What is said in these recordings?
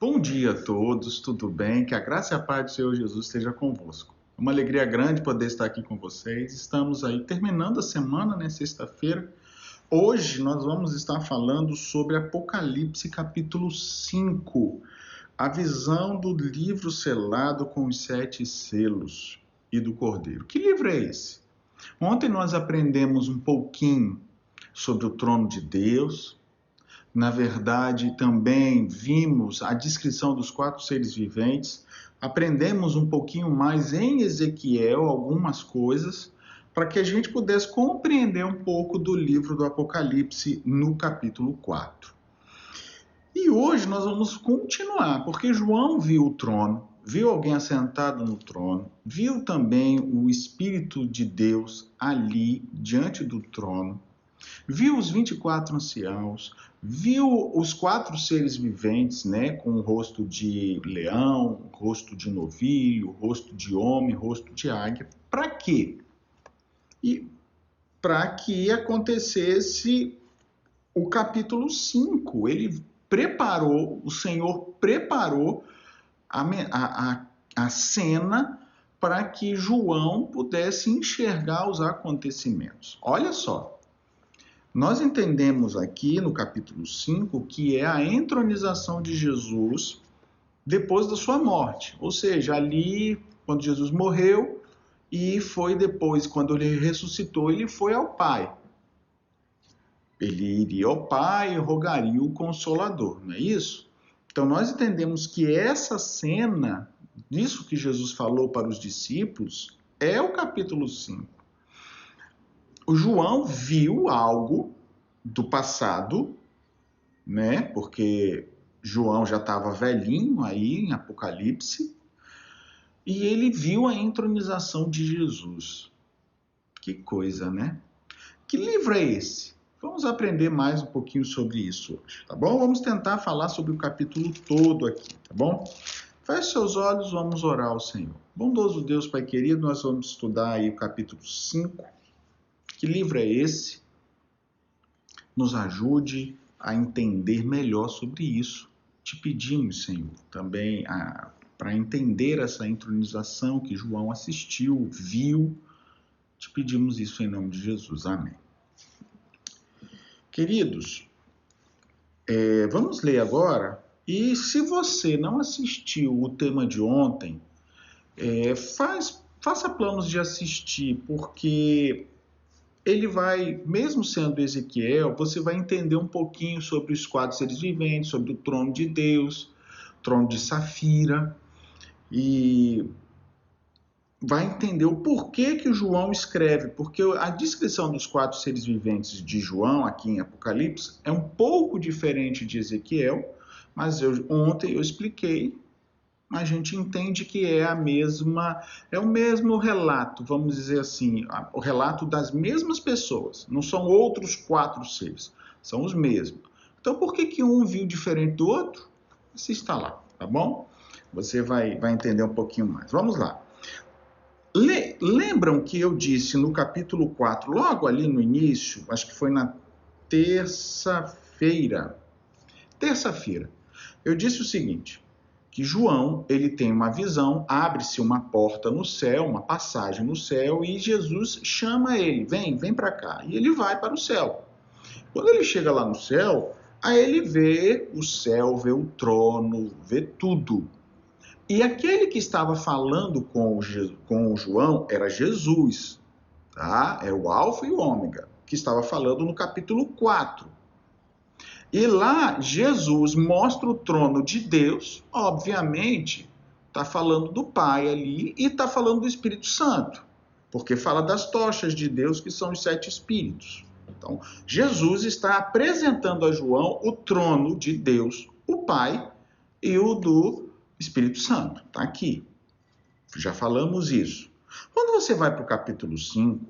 Bom dia a todos, tudo bem? Que a graça e a paz do Senhor Jesus esteja convosco. É uma alegria grande poder estar aqui com vocês. Estamos aí terminando a semana, né? Sexta-feira. Hoje nós vamos estar falando sobre Apocalipse capítulo 5, a visão do livro selado com os 7 selos e do Cordeiro. Que livro é esse? Ontem nós aprendemos um pouquinho sobre o trono de Deus. Na verdade, também vimos a descrição dos 4 seres viventes, aprendemos um pouquinho mais em Ezequiel algumas coisas, para que a gente pudesse compreender um pouco do livro do Apocalipse no capítulo 4. E hoje nós vamos continuar, porque João viu o trono, viu alguém assentado no trono, viu também o Espírito de Deus ali diante do trono, viu os 24 anciãos, viu os 4 seres viventes, né, com o rosto de leão, rosto de novilho, rosto de homem, rosto de águia. Para quê? E para que acontecesse o capítulo 5. O Senhor preparou a cena para que João pudesse enxergar os acontecimentos. Olha só. Nós entendemos aqui no capítulo 5 que é a entronização de Jesus depois da sua morte. Ou seja, ali, quando Jesus morreu, e foi depois, quando ele ressuscitou, ele foi ao Pai. Ele iria ao Pai e rogaria o Consolador, não é isso? Então nós entendemos que essa cena, disso que Jesus falou para os discípulos, é o capítulo 5. O João viu algo do passado, né? Porque João já estava velhinho aí em Apocalipse, e ele viu a entronização de Jesus. Que coisa, né? Que livro é esse? Vamos aprender mais um pouquinho sobre isso hoje, tá bom? Vamos tentar falar sobre o capítulo todo aqui, tá bom? Feche seus olhos, vamos orar ao Senhor. Bondoso Deus, Pai querido, nós vamos estudar aí o capítulo 5. Que livro é esse? Nos ajude a entender melhor sobre isso. Te pedimos, Senhor, também para entender essa entronização que João assistiu, viu. Te pedimos isso em nome de Jesus. Amém. Queridos, vamos ler agora. E se você não assistiu o tema de ontem, faça planos de assistir, porque ele vai, mesmo sendo Ezequiel, você vai entender um pouquinho sobre os 4 seres viventes, sobre o trono de Deus, trono de Safira, e vai entender o porquê que o João escreve, porque a descrição dos 4 seres viventes de João, aqui em Apocalipse, é um pouco diferente de Ezequiel, mas ontem eu expliquei. A gente entende que é o mesmo relato, vamos dizer assim, o relato das mesmas pessoas, não são outros 4 seres, são os mesmos. Então, por que um viu diferente do outro? Você está lá, tá bom? Você vai entender um pouquinho mais. Vamos lá. Lembram que eu disse no capítulo 4, logo ali no início, acho que foi na terça-feira, eu disse o seguinte, que João, ele tem uma visão, abre-se uma porta no céu, uma passagem no céu, e Jesus chama ele, vem para cá, e ele vai para o céu. Quando ele chega lá no céu, aí ele vê o céu, vê o trono, vê tudo. E aquele que estava falando com o João era Jesus, tá? É o Alfa e o Ômega, que estava falando no capítulo 4. E lá, Jesus mostra o trono de Deus, obviamente, está falando do Pai ali e está falando do Espírito Santo, porque fala das tochas de Deus, que são os 7 Espíritos. Então, Jesus está apresentando a João o trono de Deus, o Pai, e o do Espírito Santo. Está aqui. Já falamos isso. Quando você vai para o capítulo 5,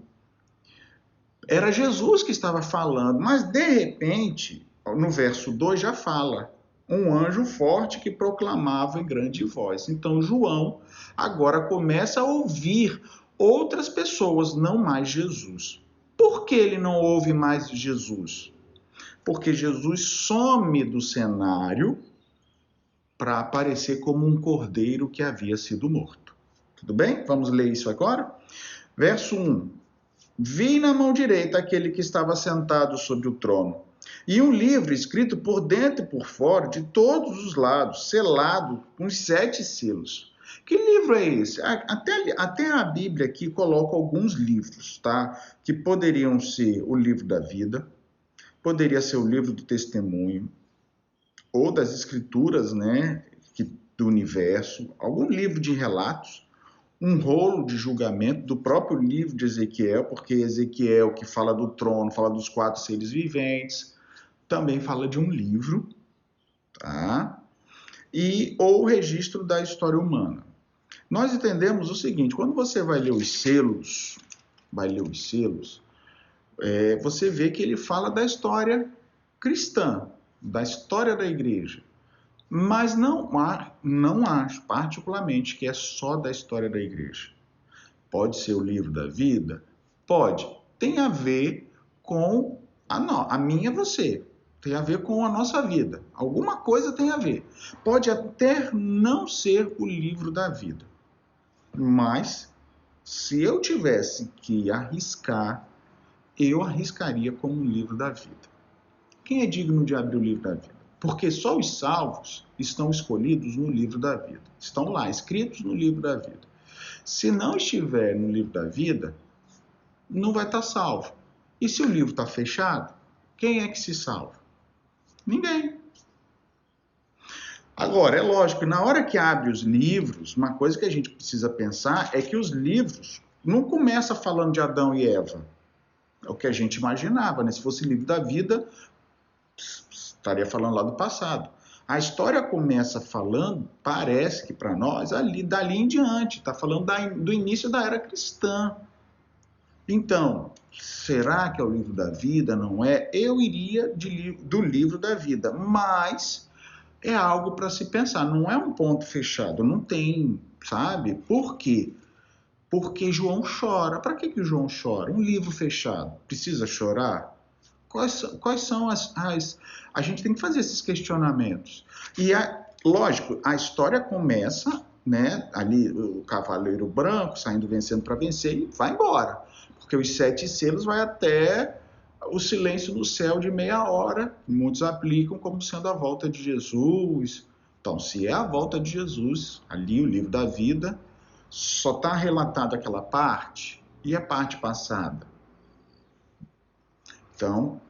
era Jesus que estava falando, mas de repente, no verso 2 já fala, um anjo forte que proclamava em grande voz. Então João agora começa a ouvir outras pessoas, não mais Jesus. Por que ele não ouve mais Jesus? Porque Jesus some do cenário para aparecer como um cordeiro que havia sido morto. Tudo bem? Vamos ler isso agora? Verso 1. Vi na mão direita aquele que estava sentado sobre o trono, e um livro escrito por dentro e por fora, de todos os lados, selado com os 7 selos. Que livro é esse? Até a Bíblia aqui coloca alguns livros, tá? Que poderiam ser o livro da vida, poderia ser o livro do testemunho, ou das escrituras, né, do universo, algum livro de relatos, um rolo de julgamento do próprio livro de Ezequiel, porque Ezequiel, que fala do trono, fala dos 4 seres viventes, também fala de um livro, tá? Ou o registro da história humana. Nós entendemos o seguinte: quando você vai ler os selos, você vê que ele fala da história cristã, da história da igreja. Mas não acho particularmente que é só da história da igreja. Pode ser o livro da vida? Pode. Tem a ver com a minha e você. Tem a ver com a nossa vida. Alguma coisa tem a ver. Pode até não ser o livro da vida. Mas, se eu tivesse que arriscar, eu arriscaria como um livro da vida. Quem é digno de abrir o livro da vida? Porque só os salvos estão escolhidos no livro da vida. Estão lá, escritos no livro da vida. Se não estiver no livro da vida, não vai estar salvo. E se o livro está fechado, quem é que se salva? Ninguém. Agora, é lógico, na hora que abre os livros, uma coisa que a gente precisa pensar é que os livros não começam falando de Adão e Eva. É o que a gente imaginava, né? Se fosse livro da vida, estaria falando lá do passado. A história começa falando, parece que para nós, dali em diante. Está falando do início da era cristã. Então, será que é o livro da vida? Não é? Eu iria do livro da vida, mas é algo para se pensar. Não é um ponto fechado, não tem, sabe? Por quê? Porque João chora. Para que João chora? Um livro fechado. Precisa chorar? Quais são a gente tem que fazer esses questionamentos. E, lógico, a história começa, né, ali o cavaleiro branco saindo vencendo para vencer e vai embora. Porque os 7 selos vai até o silêncio no céu de meia hora. Muitos aplicam como sendo a volta de Jesus. Então, se é a volta de Jesus, ali o livro da vida, só está relatado aquela parte e a parte passada. Então,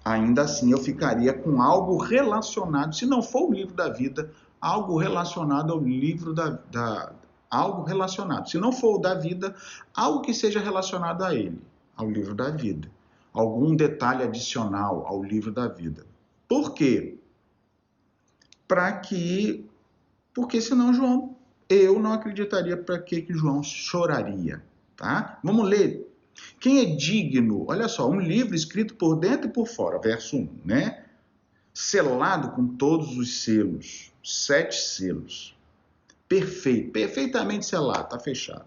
ainda assim eu ficaria com algo relacionado, se não for o livro da vida, algo relacionado ao livro algo relacionado. Se não for o da vida, algo que seja relacionado a ele, ao livro da vida. Algum detalhe adicional ao livro da vida. Por quê? Porque senão eu não acreditaria para que João choraria, tá? Vamos ler. Quem é digno? Olha só, um livro escrito por dentro e por fora, verso 1, né? Selado com todos os selos, 7 selos. Perfeito, perfeitamente selado, está fechado.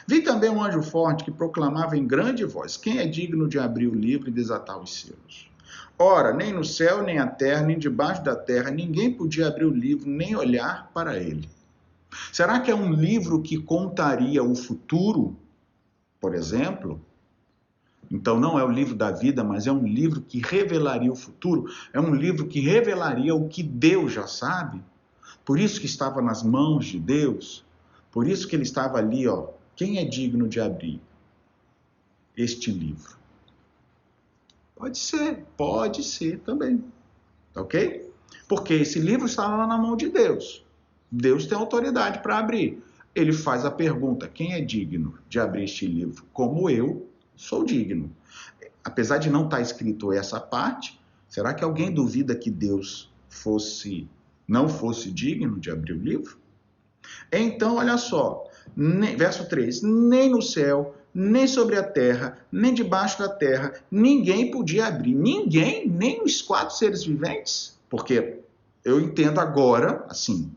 Vi também um anjo forte que proclamava em grande voz: quem é digno de abrir o livro e desatar os selos? Ora, nem no céu, nem na terra, nem debaixo da terra, ninguém podia abrir o livro, nem olhar para ele. Será que é um livro que contaria o futuro, por exemplo? Então não é o livro da vida, mas é um livro que revelaria o futuro, é um livro que revelaria o que Deus já sabe. Por isso que estava nas mãos de Deus, por isso que ele estava ali, ó. Quem é digno de abrir este livro? Pode ser também, ok? Porque esse livro estava lá na mão de Deus. Deus tem autoridade para abrir. Ele faz a pergunta: quem é digno de abrir este livro? Como eu sou digno. Apesar de não estar escrito essa parte, será que alguém duvida que Deus não fosse digno de abrir o livro? Então, olha só, verso 3, nem no céu, nem sobre a terra, nem debaixo da terra, ninguém podia abrir. Ninguém, nem os 4 seres viventes. Porque eu entendo agora, assim,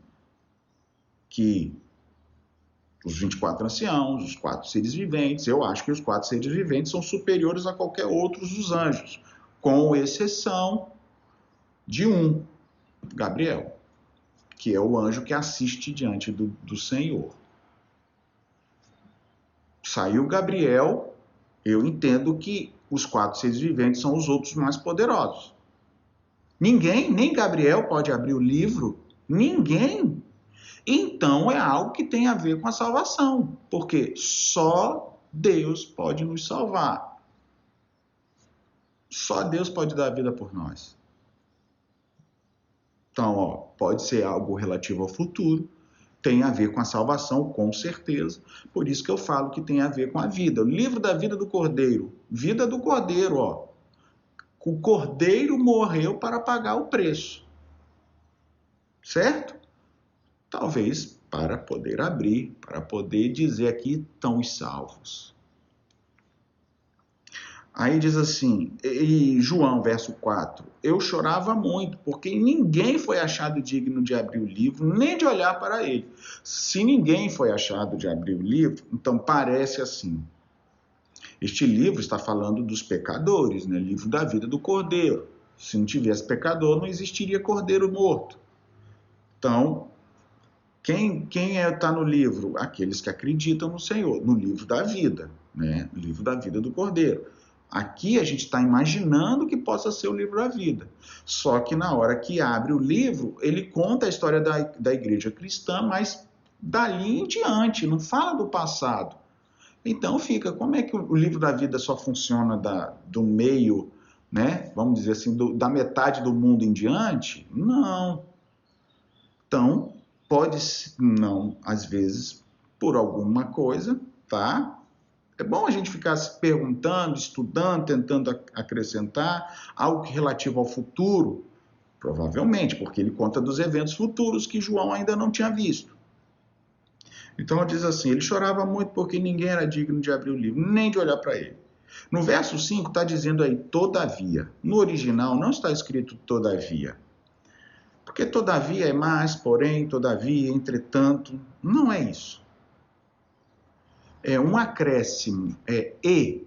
que os 24 anciãos, os 4 seres viventes, eu acho que os 4 seres viventes são superiores a qualquer outro dos anjos, com exceção de um, Gabriel. que é o anjo que assiste diante do Senhor. Saiu Gabriel, eu entendo que os 4 seres viventes são os outros mais poderosos. Ninguém, nem Gabriel pode abrir o livro, ninguém. Então é algo que tem a ver com a salvação, porque só Deus pode nos salvar. Só Deus pode dar a vida por nós. Então, pode ser algo relativo ao futuro, tem a ver com a salvação, com certeza. Por isso que eu falo que tem a ver com a vida. O livro da vida do Cordeiro. Vida do Cordeiro, O Cordeiro morreu para pagar o preço. Certo? Talvez para poder abrir, para poder dizer aqui estão os salvos. Aí diz assim, e João, verso 4, eu chorava muito, porque ninguém foi achado digno de abrir o livro, nem de olhar para ele. Se ninguém foi achado de abrir o livro, então parece assim. Este livro está falando dos pecadores, né? Livro da vida do Cordeiro. Se não tivesse pecador, não existiria Cordeiro morto. Então, quem está no livro? Aqueles que acreditam no Senhor, no livro da vida, né? Livro da vida do Cordeiro. Aqui a gente está imaginando que possa ser o livro da vida. Só que na hora que abre o livro, ele conta a história da igreja cristã, mas dali em diante, não fala do passado. Então fica, como é que o livro da vida só funciona do meio, né? Vamos dizer assim, da metade do mundo em diante? Não. Então, pode não, às vezes, por alguma coisa, tá? É bom a gente ficar se perguntando, estudando, tentando acrescentar algo relativo ao futuro, provavelmente, porque ele conta dos eventos futuros que João ainda não tinha visto. Então diz assim, ele chorava muito porque ninguém era digno de abrir o livro, nem de olhar para ele. No verso 5 está dizendo aí, todavia. No original não está escrito todavia. Porque todavia é mais, porém, todavia, entretanto, não é isso. É um acréscimo, é e,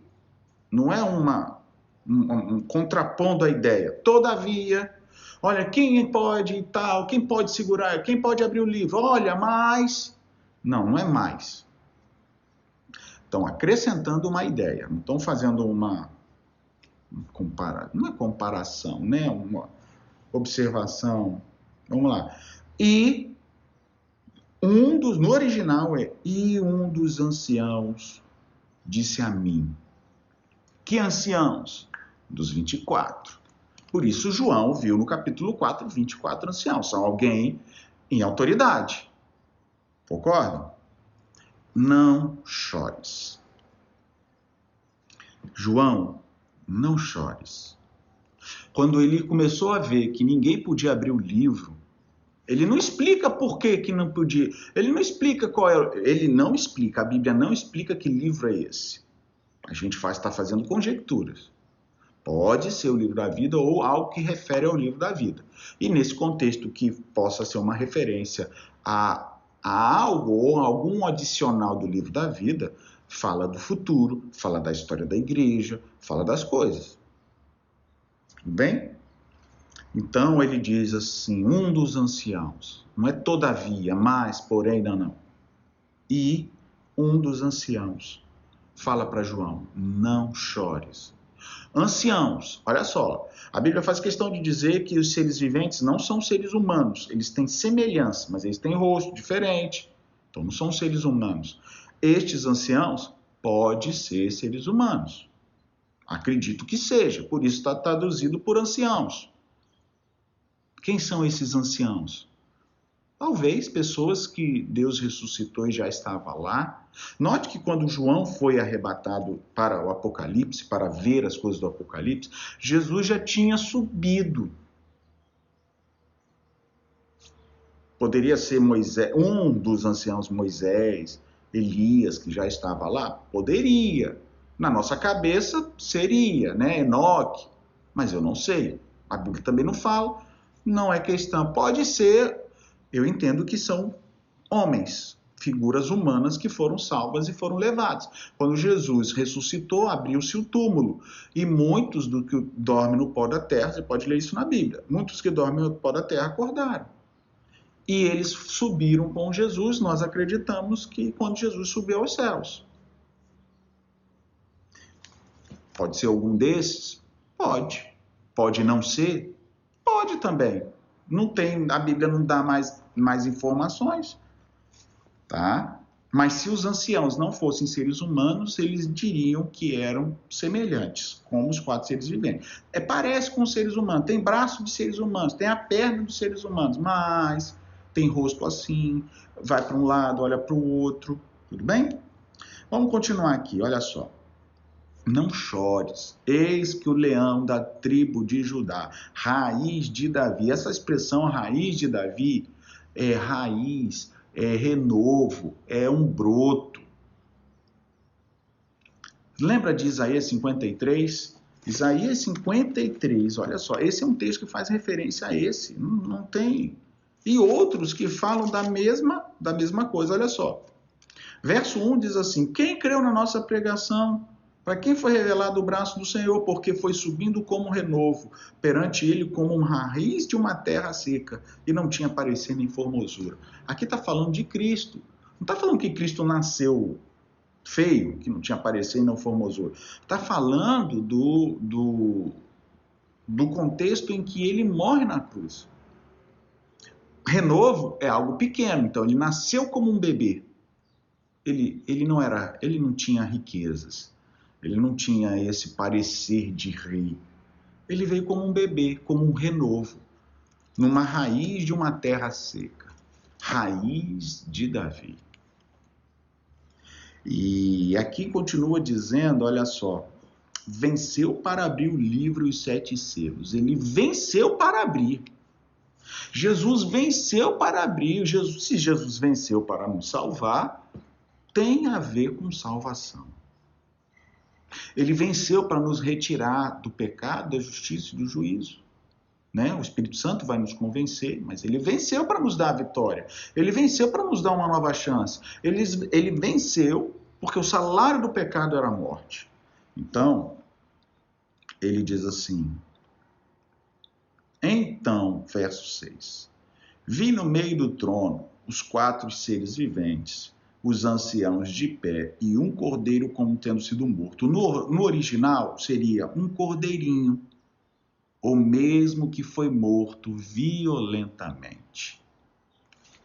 não é um contrapondo a ideia. Todavia, olha, quem pode e tal, quem pode segurar, quem pode abrir o livro, olha, mas... Não é mais. Estão acrescentando uma ideia, não estão fazendo uma não é comparação, né? Uma observação. Vamos lá. E no original e um dos anciãos disse a mim. Que anciãos? Dos 24. Por isso João viu no capítulo 4, 24 anciãos. São alguém em autoridade. Concordam? Não chores. João, não chores. Quando ele começou a ver que ninguém podia abrir o livro, ele não explica por que não podia. Ele não explica qual é. Ele não explica, a Bíblia não explica que livro é esse. A gente está fazendo conjecturas. Pode ser o livro da vida ou algo que refere ao livro da vida. E nesse contexto que possa ser uma referência a algo ou algum adicional do livro da vida, fala do futuro, fala da história da igreja, fala das coisas. Tudo bem? Então ele diz assim, um dos anciãos, não é todavia, mas, porém, não. E um dos anciãos fala para João, não chores. Anciãos, olha só, a Bíblia faz questão de dizer que os seres viventes não são seres humanos, eles têm semelhança, mas eles têm rosto diferente, então não são seres humanos. Estes anciãos podem ser seres humanos, acredito que seja, por isso está traduzido por anciãos. Quem são esses anciãos? Talvez pessoas que Deus ressuscitou e já estava lá. Note que quando João foi arrebatado para o Apocalipse, para ver as coisas do Apocalipse, Jesus já tinha subido. Poderia ser Moisés, um dos anciãos, Moisés, Elias, que já estava lá? Poderia. Na nossa cabeça seria, né? Enoque. Mas eu não sei. A Bíblia também não fala. Não é questão. Pode ser, eu entendo que são homens, figuras humanas que foram salvas e foram levadas. Quando Jesus ressuscitou, abriu-se o túmulo. E muitos do que dormem no pó da terra, você pode ler isso na Bíblia, muitos que dormem no pó da terra acordaram. E eles subiram com Jesus. Nós acreditamos que quando Jesus subiu aos céus. Pode ser algum desses? Pode. Pode não ser? Pode também. Não tem, a Bíblia não dá mais informações, tá? Mas se os anciãos não fossem seres humanos, eles diriam que eram semelhantes, como os 4 seres viventes. Parece com os seres humanos, tem braço de seres humanos, tem a perna dos seres humanos, mas tem rosto assim, vai para um lado, olha para o outro, tudo bem? Vamos continuar aqui, olha só. Não chores, eis que o leão da tribo de Judá, raiz de Davi. Essa expressão raiz de Davi é raiz, é renovo, é um broto. Lembra de Isaías 53? Isaías 53, olha só, esse é um texto que faz referência a esse, não tem. E outros que falam da mesma coisa, olha só. Verso 1 diz assim: quem creu na nossa pregação? Para quem foi revelado o braço do Senhor? Porque foi subindo como um renovo, perante ele como uma raiz de uma terra seca, e não tinha parecer nem formosura. Aqui está falando de Cristo. Não está falando que Cristo nasceu feio, que não tinha parecer e não formosura. Está falando do contexto em que ele morre na cruz. Renovo é algo pequeno, então ele nasceu como um bebê. Ele não tinha riquezas. Ele não tinha esse parecer de rei. Ele veio como um bebê, como um renovo, numa raiz de uma terra seca. Raiz de Davi. E aqui continua dizendo, olha só, venceu para abrir o livro e os 7 selos. Ele venceu para abrir. Jesus venceu para abrir. Se Jesus venceu para nos salvar, tem a ver com salvação. Ele venceu para nos retirar do pecado, da justiça e do juízo. Né? O Espírito Santo vai nos convencer, mas ele venceu para nos dar a vitória. Ele venceu para nos dar uma nova chance. Ele venceu porque o salário do pecado era a morte. Então, ele diz assim, então, verso 6, vi no meio do trono os 4 seres viventes, os anciãos de pé e um cordeiro como tendo sido morto. No original seria um cordeirinho, o mesmo que foi morto violentamente.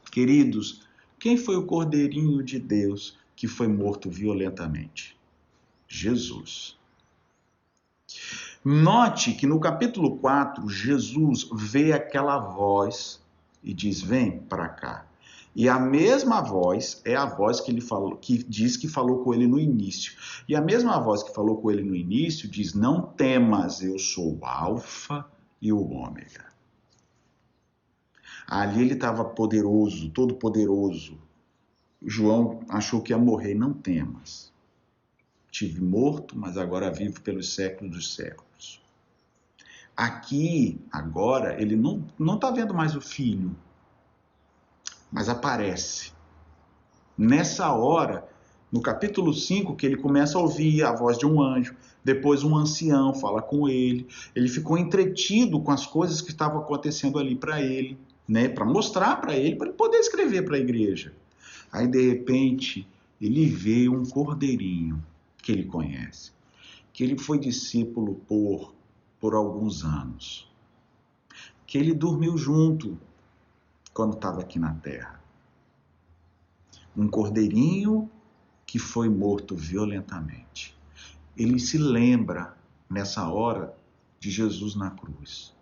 Queridos, quem foi o cordeirinho de Deus que foi morto violentamente? Jesus. Note que no capítulo 4, Jesus vê aquela voz e diz, vem para cá. E a mesma voz é a voz que ele falou, que diz que falou com ele no início. E a mesma voz que falou com ele no início diz, não temas, eu sou o Alfa e o Ômega. Ali ele estava poderoso, todo poderoso. João achou que ia morrer, não temas. Tive morto, mas agora vivo pelos séculos dos séculos. Aqui, agora, ele não está vendo mais o filho, mas aparece. Nessa hora, no capítulo 5, que ele começa a ouvir a voz de um anjo, depois um ancião fala com ele, ele ficou entretido com as coisas que estavam acontecendo ali para ele, né, para mostrar para ele poder escrever para a igreja. Aí, de repente, ele vê um cordeirinho que ele conhece, que ele foi discípulo por alguns anos, que ele dormiu junto quando estava aqui na terra. Um cordeirinho que foi morto violentamente. Ele se lembra, nessa hora, de Jesus na cruz,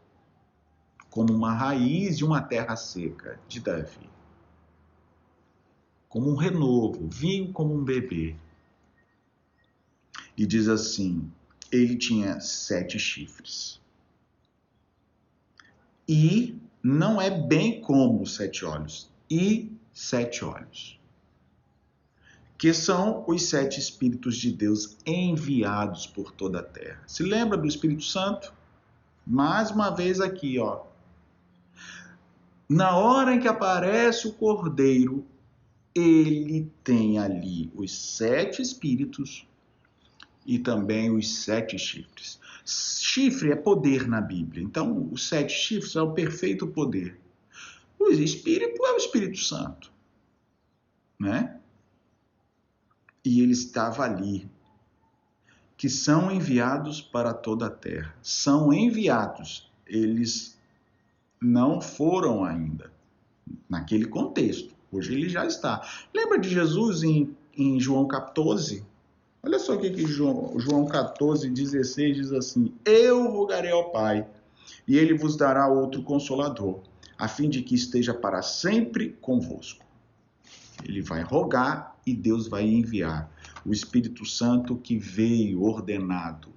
como uma raiz de uma terra seca, de Davi. Como um renovo, vinho como um bebê. E diz assim, ele tinha 7 chifres. E não é bem como 7 olhos, e 7 olhos. Que são os 7 Espíritos de Deus enviados por toda a terra. Se lembra do Espírito Santo? Mais uma vez aqui, ó. Na hora em que aparece o Cordeiro, ele tem ali os 7 Espíritos e também os 7 chifres. Chifre é poder na Bíblia. Então, os 7 chifres é o perfeito poder. O Espírito é o Espírito Santo, né? E ele estava ali, que são enviados para toda a terra. São enviados, eles não foram ainda, naquele contexto. Hoje ele já está. Lembra de Jesus em João 14? Olha só o que João 14, 16 diz assim: eu rogarei ao Pai, e ele vos dará outro Consolador, a fim de que esteja para sempre convosco. Ele vai rogar e Deus vai enviar o Espírito Santo que veio ordenado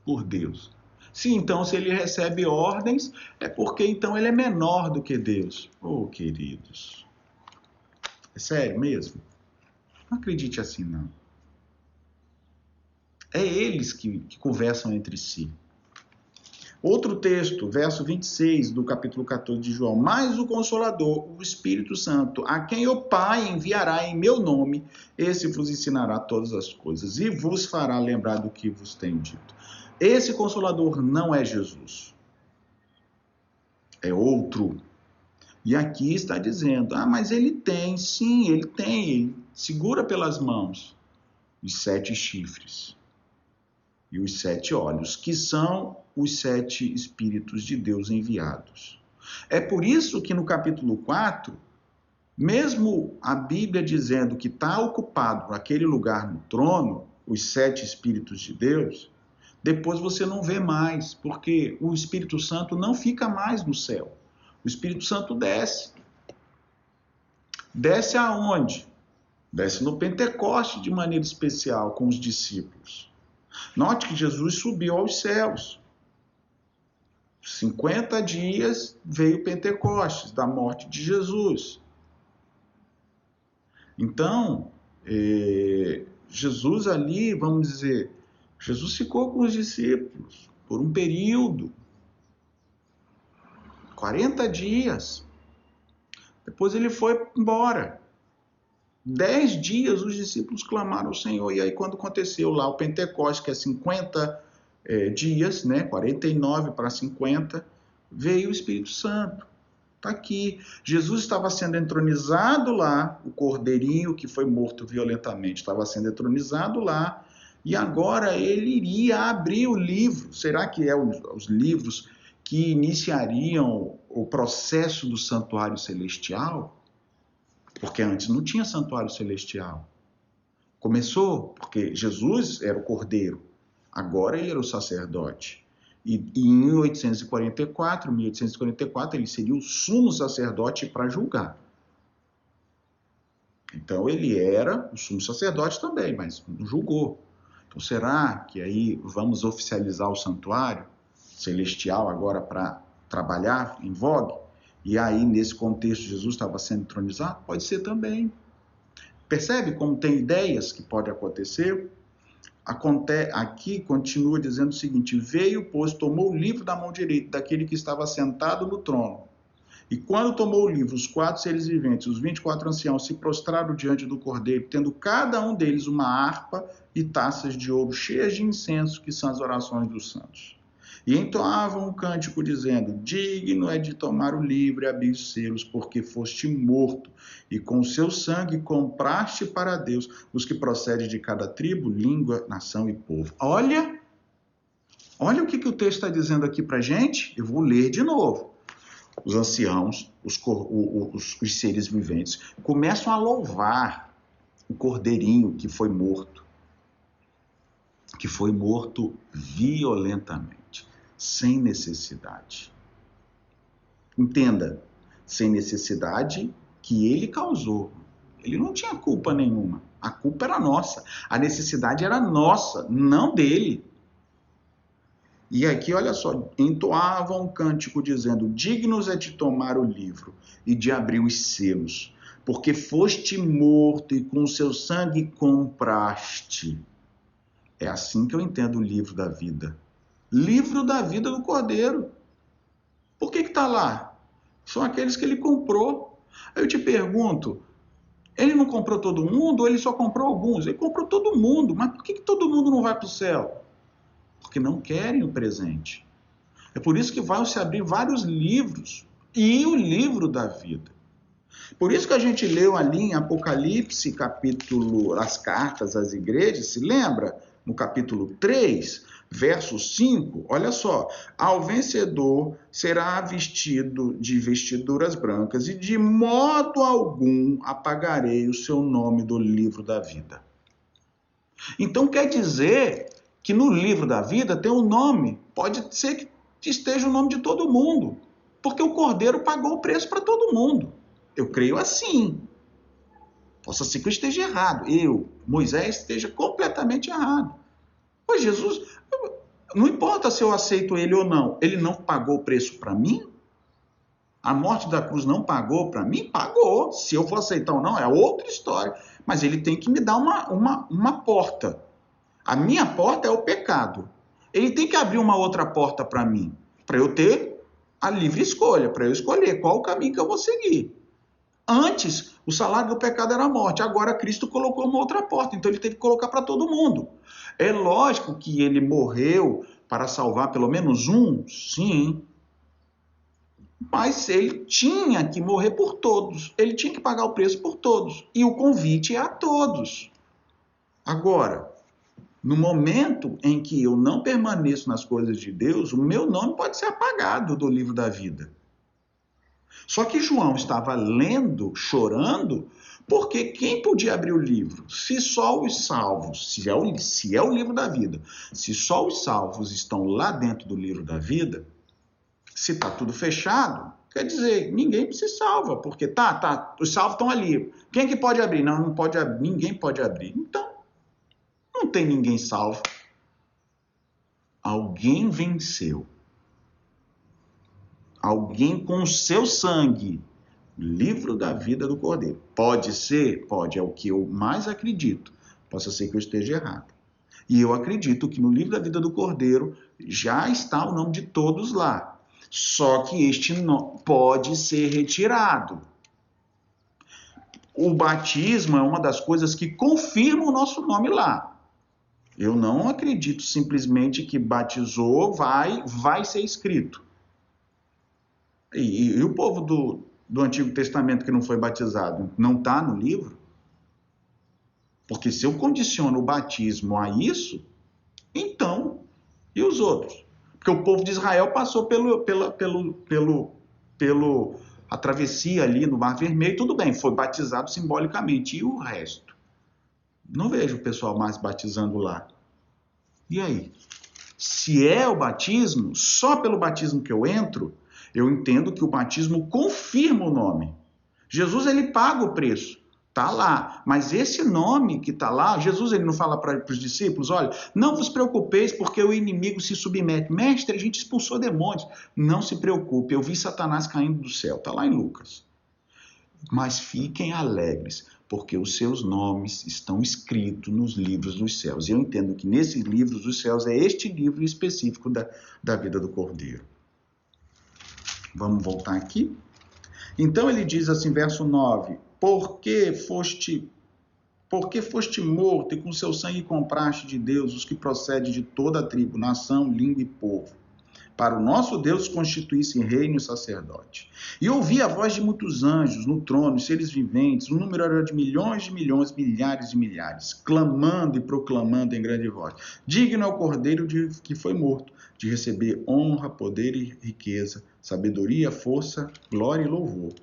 por Deus. Se então, se ele recebe ordens, é porque então ele é menor do que Deus. Oh, queridos, é sério mesmo? Não acredite assim, não. É eles que conversam entre si. Outro texto, verso 26 do capítulo 14 de João. Mas o Consolador, o Espírito Santo, a quem o Pai enviará em meu nome, esse vos ensinará todas as coisas e vos fará lembrar do que vos tenho dito. Esse Consolador não é Jesus. É outro. E aqui está dizendo, mas ele tem, sim, ele tem. Ele segura pelas mãos os 7 chifres e os 7 olhos, que são os 7 Espíritos de Deus enviados. É por isso que no capítulo 4, mesmo a Bíblia dizendo que está ocupado aquele lugar no trono, os 7 Espíritos de Deus, depois você não vê mais, porque o Espírito Santo não fica mais no céu. O Espírito Santo desce. Desce aonde? Desce no Pentecoste de maneira especial com os discípulos. Note que Jesus subiu aos céus. 50 dias veio Pentecostes, da morte de Jesus. Então, Jesus ali, vamos dizer, Jesus ficou com os discípulos por um período, 40 dias. Depois ele foi embora. 10 dias os discípulos clamaram ao Senhor. E aí quando aconteceu lá o Pentecostes, que é 50 dias, né, 49 para 50, veio o Espírito Santo. Está aqui. Jesus estava sendo entronizado lá, o cordeirinho que foi morto violentamente estava sendo entronizado lá, e agora ele iria abrir o livro. Será que é os livros que iniciariam o processo do santuário celestial? Porque antes não tinha santuário celestial. Começou porque Jesus era o cordeiro, agora ele era o sacerdote. E em 1844, ele seria o sumo sacerdote para julgar. Então ele era o sumo sacerdote também, mas não julgou. Então será que aí vamos oficializar o santuário celestial agora para trabalhar em vogue? E aí, nesse contexto, Jesus estava sendo entronizado? Pode ser também. Percebe como tem ideias que podem acontecer? Aqui continua dizendo o seguinte: veio, pois, tomou o livro da mão direita daquele que estava sentado no trono. E quando tomou o livro, os 4 seres viventes, os 24 anciãos, se prostraram diante do cordeiro, tendo cada um deles uma harpa e taças de ouro cheias de incenso, que são as orações dos santos. E entoavam um cântico dizendo: digno é de tomar o livro e abrir os selos, porque foste morto, e com o seu sangue compraste para Deus os que procedem de cada tribo, língua, nação e povo. Olha o que o texto está dizendo aqui para a gente. Eu vou ler de novo. Os anciãos, os seres viventes, começam a louvar o cordeirinho que foi morto violentamente, sem necessidade. Entenda, sem necessidade que ele causou. Ele não tinha culpa nenhuma. A culpa era nossa. A necessidade era nossa, não dele. E aqui, olha só, entoavam um cântico dizendo: dignos é de tomar o livro e de abrir os selos, porque foste morto e com o seu sangue compraste. É assim que eu entendo o livro da vida. Livro da vida do Cordeiro. Por que está lá? São aqueles que ele comprou. Aí eu te pergunto, ele não comprou todo mundo ou ele só comprou alguns? Ele comprou todo mundo, mas por que todo mundo não vai para o céu? Porque não querem o presente. É por isso que vão se abrir vários livros e o livro da vida. Por isso que a gente leu ali em Apocalipse, capítulo, as cartas às igrejas, se lembra? No capítulo 3, verso 5, olha só. Ao vencedor será vestido de vestiduras brancas e de modo algum apagarei o seu nome do livro da vida. Então quer dizer que no livro da vida tem um nome, pode ser que esteja o nome de todo mundo, porque o Cordeiro pagou o preço para todo mundo. Eu creio assim. Possa ser que eu esteja errado. Moisés, esteja completamente errado. Pois Jesus, não importa se eu aceito ele ou não, ele não pagou o preço para mim? A morte da cruz não pagou para mim? Pagou. Se eu for aceitar ou não, é outra história. Mas ele tem que me dar uma porta. A minha porta é o pecado. Ele tem que abrir uma outra porta para mim, para eu ter a livre escolha, para eu escolher qual o caminho que eu vou seguir. Antes, o salário do pecado era a morte. Agora, Cristo colocou uma outra porta. Então, ele teve que colocar para todo mundo. É lógico que ele morreu para salvar pelo menos um, sim. Mas ele tinha que morrer por todos. Ele tinha que pagar o preço por todos. E o convite é a todos. Agora, no momento em que eu não permaneço nas coisas de Deus, o meu nome pode ser apagado do livro da vida. Só que João estava lendo, chorando, porque quem podia abrir o livro? Se só os salvos, se é o livro da vida, se só os salvos estão lá dentro do livro da vida, se está tudo fechado, quer dizer, ninguém se salva, porque os salvos estão ali. Quem que pode abrir? Não pode abrir, ninguém pode abrir. Então, não tem ninguém salvo. Alguém venceu. Alguém com o seu sangue, livro da vida do Cordeiro. Pode ser? Pode, é o que eu mais acredito. Possa ser que eu esteja errado. E eu acredito que no livro da vida do Cordeiro já está o nome de todos lá. Só que este nome pode ser retirado. O batismo é uma das coisas que confirma o nosso nome lá. Eu não acredito simplesmente que batizou, vai ser escrito. E o povo do Antigo Testamento que não foi batizado, não está no livro? Porque se eu condiciono o batismo a isso, então, e os outros? Porque o povo de Israel passou a travessia ali no Mar Vermelho, tudo bem, foi batizado simbolicamente. E o resto? Não vejo o pessoal mais batizando lá. E aí? Se é o batismo, só pelo batismo que eu entro, eu entendo que o batismo confirma o nome. Jesus, ele paga o preço. Está lá. Mas esse nome que está lá, Jesus, ele não fala para os discípulos, olha, não vos preocupeis porque o inimigo se submete. Mestre, a gente expulsou demônios. Não se preocupe, eu vi Satanás caindo do céu. Está lá em Lucas. Mas fiquem alegres, porque os seus nomes estão escritos nos livros dos céus. E eu entendo que nesses livros dos céus é este livro específico da vida do Cordeiro. Vamos voltar aqui. Então ele diz assim, verso 9, porque foste morto e com seu sangue compraste de Deus os que procedem de toda a tribo, nação, língua e povo. Para o nosso Deus constituísse reino e sacerdote. E ouvi a voz de muitos anjos no trono, e seres viventes, o número era de milhões, milhares de milhares, clamando e proclamando em grande voz. Digno é o Cordeiro que foi morto, de receber honra, poder e riqueza, sabedoria, força, glória e louvor.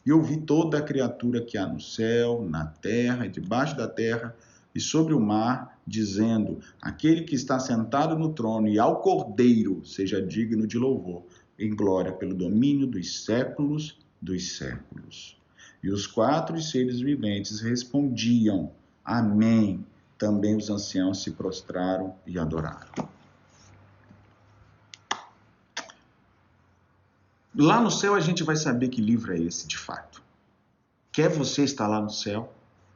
E ouvi toda a criatura que há no céu, na terra e debaixo da terra, e sobre o mar, dizendo, aquele que está sentado no trono e ao Cordeiro seja digno de louvor, em glória pelo domínio dos séculos dos séculos. E os 4 seres viventes respondiam, amém. Também os anciãos se prostraram e adoraram. Lá no céu a gente vai saber que livro é esse de fato. Quer você estar lá no céu?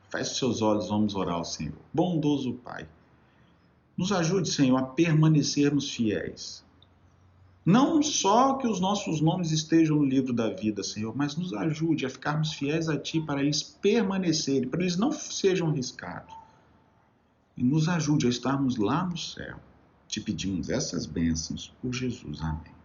Feche seus olhos, vamos orar ao Senhor. Bondoso Pai, nos ajude, Senhor, a permanecermos fiéis. Não só que os nossos nomes estejam no livro da vida, Senhor, mas nos ajude a ficarmos fiéis a Ti para eles permanecerem, para eles não sejam riscados. E nos ajude a estarmos lá no céu. Te pedimos essas bênçãos por Jesus. Amém.